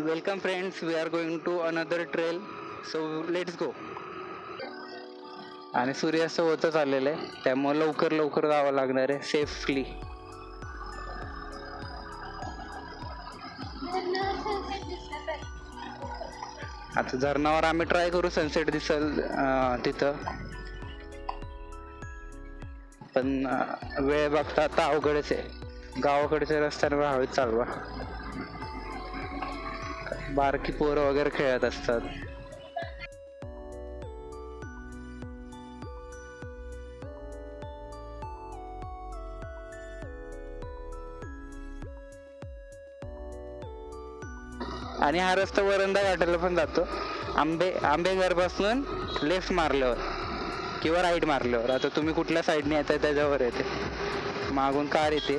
Welcome friends, we are going to another trail. So let's go. आणि सूर्यास्त होतच आलेलं आहे, त्यामुळे लवकर लवकर जावं लागणार आहे सेफली. आता झरणावर आम्ही ट्राय करू सनसेट दिसल तिथं, पण वेळ बघता आता अवघडच आहे. गावाकडच्या रस्त्यांवर हवेत चालवा, बारकी पोरं वगैरे खेळत असतात. आणि हा रस्ता वरंदा घाटाला पण जातो. आंबेघर पासून लेफ्ट मारल्यावर किंवा राईट मारल्यावर, आता तुम्ही कुठल्या साईडने येताय त्याच्यावर येते. मागून कार येते.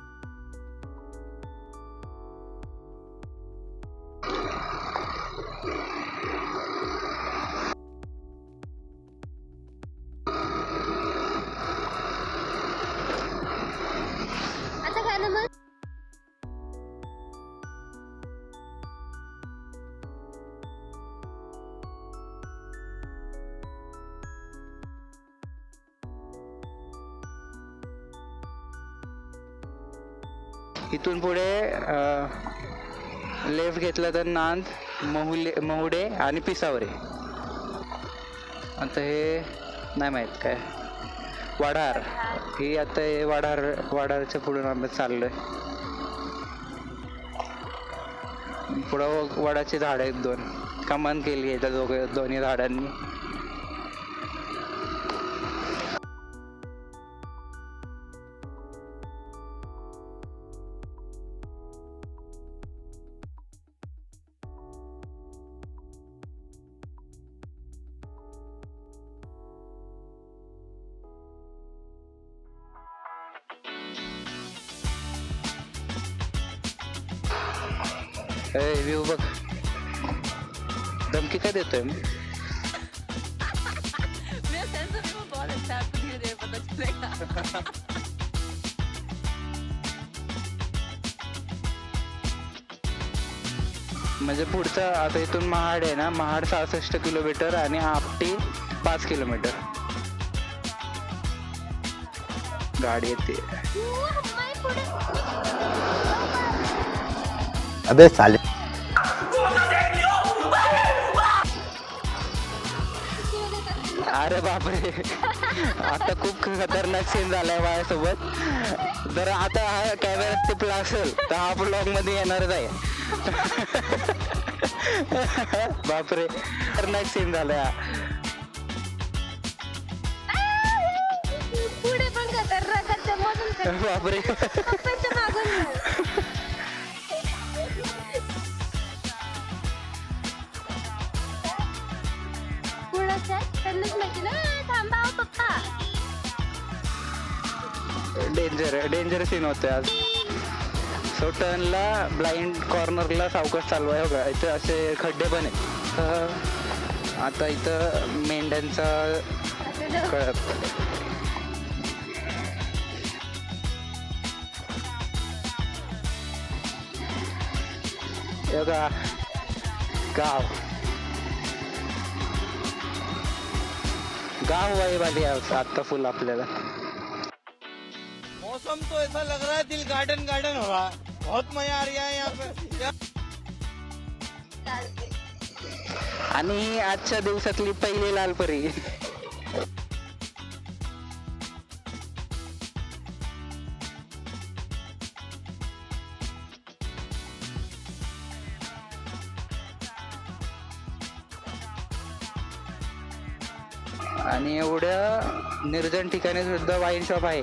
इथून पुढे लेफ्ट घेतला तर नांद, महुडे आणि पिसावरे. आता हे नाही माहित काय वडार, ही आता हे वडारच्या पुढून आम्ही चाललोय. पुढं वडाची झाड आहेत, दोन कमान केली आहे त्या दोन्ही झाडांनी. व्ह्यू बघ, धमकी काय देतोय मी? म्हणजे पुढचं आता इथून महाड आहे ना, महाड 66 किलोमीटर आणि आपटी 5 किलोमीटर. गाडी येते. अबे साले, अरे बापरे, आता खूप खतरनाक सीन झालाय माझ्यासोबत. जर आता हा कॅमेरा टिपला असेल तर हा ब्लॉग मध्ये येणारच आहे. बापरे, खतरनाक सीन झालाय हा. पुढे पण बापरे, डेंजर सीन होते आज. सो टर्नला ब्लाइंड कॉर्नरला सावकाश चालवाय बघा. इथं असे खड्डे पण आहेत. आता इथं मेंढ्यांचा कळप. बघा गाव वाईब आली आता फुल आपल्याला. मौसम तो ऐसा लग रहा है दिल गार्डन गार्डन हो रहा है. बहुत मजा आ रहा है यहाँ पे. आणि आजच्या दिवसातली पहिली लालपरी. आणि एवढ्या निर्जन ठिकाणी सुद्धा वाईन शॉप आहे.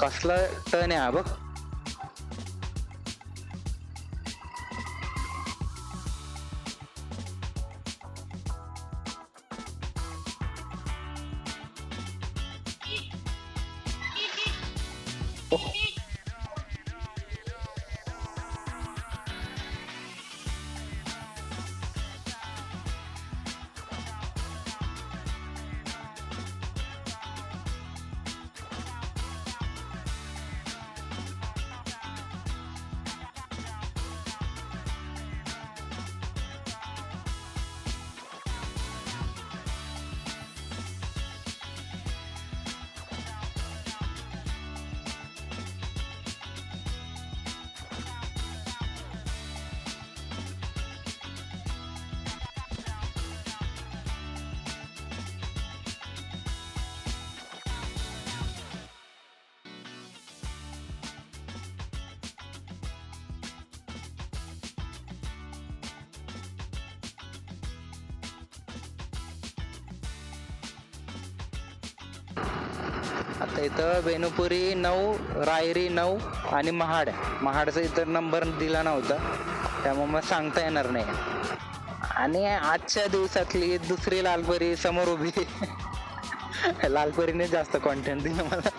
कसला टर्न आहे हा बघ. आता इथं बेनुपुरी 9, रायरी 9 आणि महाडचा इतर नंबर दिला नव्हता, त्यामुळे मग सांगता येणार नाही. आणि आजच्या दिवसातली दुसरी लालपरी समोर उभी. लालपरीने जास्त कॉन्टेंट दिलं मला.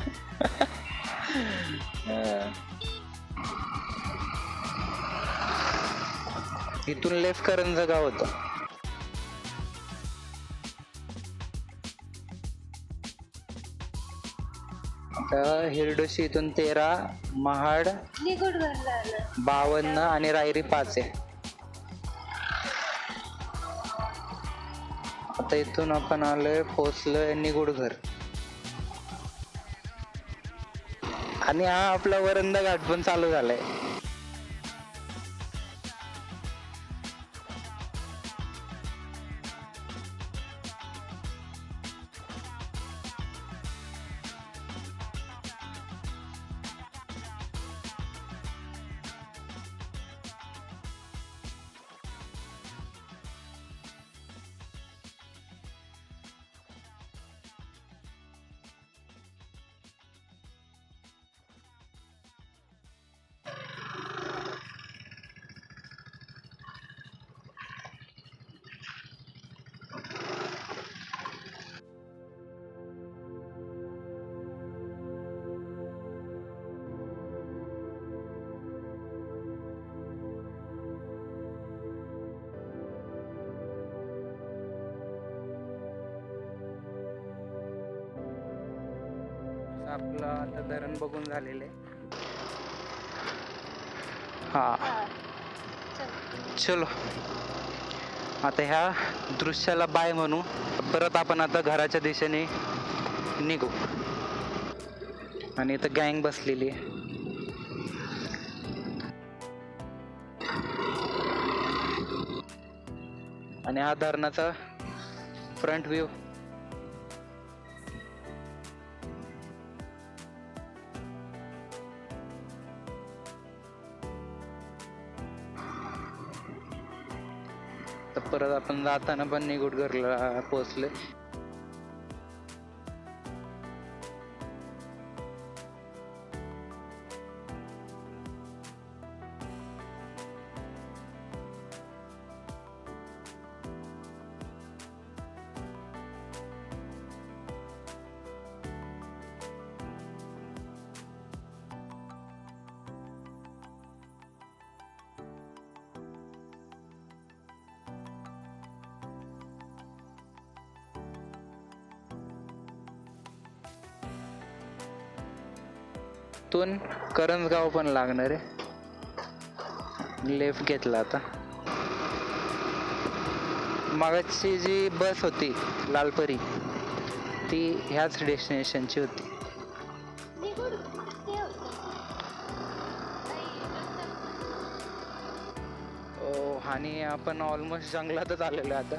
इथून लेफ्ट करंज गाव होतं. आता हिरडोशी इथून 13, महाड 52 आणि रायरी 5 आहे. आता इथून आपण आलोय, पोचलोय निगुडघर. आणि हा आपला वरंदा घाट पण चालू झालाय. आपलं आता धरण बघून झालेलं आहे. हा, चलो आता ह्या दृश्याला बाय म्हणू. परत आपण आता घराच्या दिशेने निघू. आणि इथं गँग बसलेली आहे. आणि हा धरणाचा फ्रंट व्ह्यू. तर परत आपण जाताना पण निगुडघरला पोहोचले. तून करंजगाव पण लागणार आहे. लेफ्ट घेतला आता. मागची जी बस होती लालपरी, ती ह्याच डेस्टिनेशनची होती. आणि आपण ऑलमोस्ट जंगलातच आलेलो आता.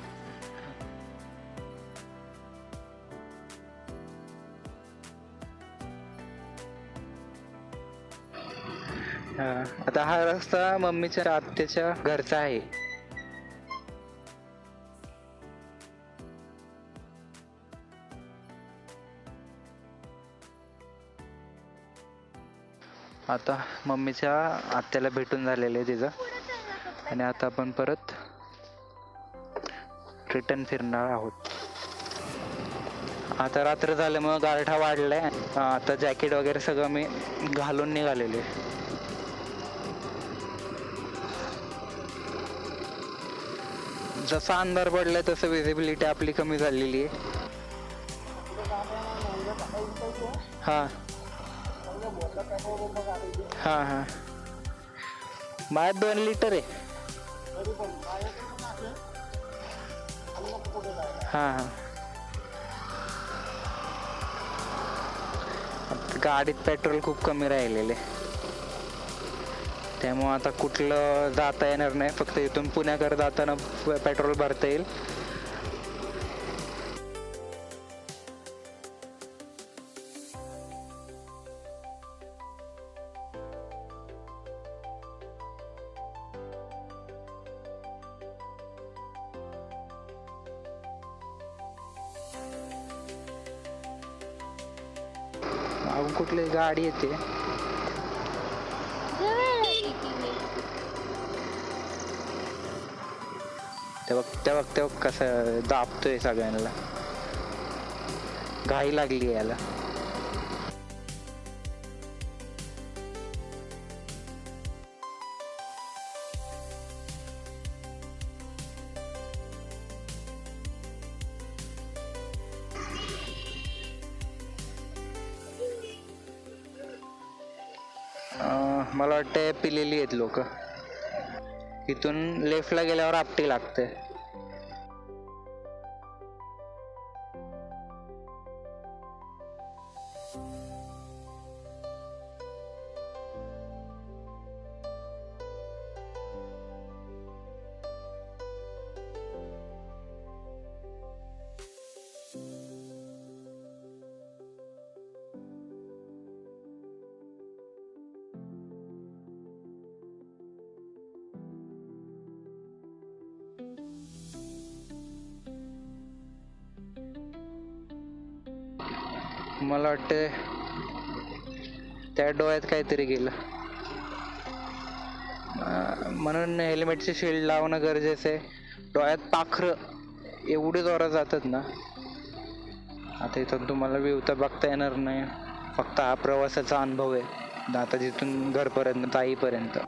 आता हा रस्ता मम्मीच्या आत्याच्या घरचा आहे. आता मम्मीच्या आत्याला भेटून झालेलं आहे तिचं. आणि आता आपण परत रिटर्न फिरणार आहोत. आता रात्र झाल्यामुळे गारठा वाढलाय. आता जॅकेट वगैरे सगळं मी घालून निघालेले. जसा अंधार पडलाय तसं विजिबिलिटी आपली कमी झालेली आहे. हा हा हा, माझ्यात 2 लिटर आहे. हा हा, गाडीत पेट्रोल खूप कमी राहिलेले, त्यामुळे आता कुठलं जाता येणार नाही. फक्त इथून पुण्याकडे जाताना पेट्रोल भरता येईल. कुठली गाडी येते. ते बघ कसं दाबतोय सगळ्यांना. घाई लागली याला. मला वाटतं पिलेली आहेत लोक. इथून लेफ्टला गेल्यावर आपटी लागते. मला वाटते त्या डोळ्यात काहीतरी गेलं. म्हणून हेल्मेटचे शिल्ड लावणं गरजेचं आहे. डोळ्यात पाखरं एवढी जोरात जातात ना. आता इथून तुम्हाला व्ह्यू तर बघता येणार नाही, फक्त हा प्रवासाचा अनुभव आहे आता जिथून घरपर्यंत ताईपर्यंत.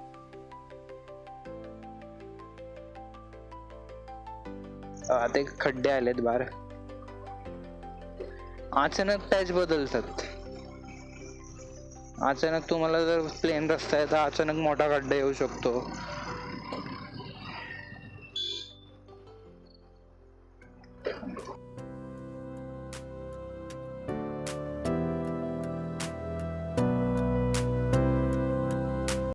आता खड्डे आलेत बाहेर. अचानक पॅच बदलतात. अचानक तुम्हाला जर प्लेन रस्ता आहे तर अचानक मोठा खड्डा येऊ शकतो.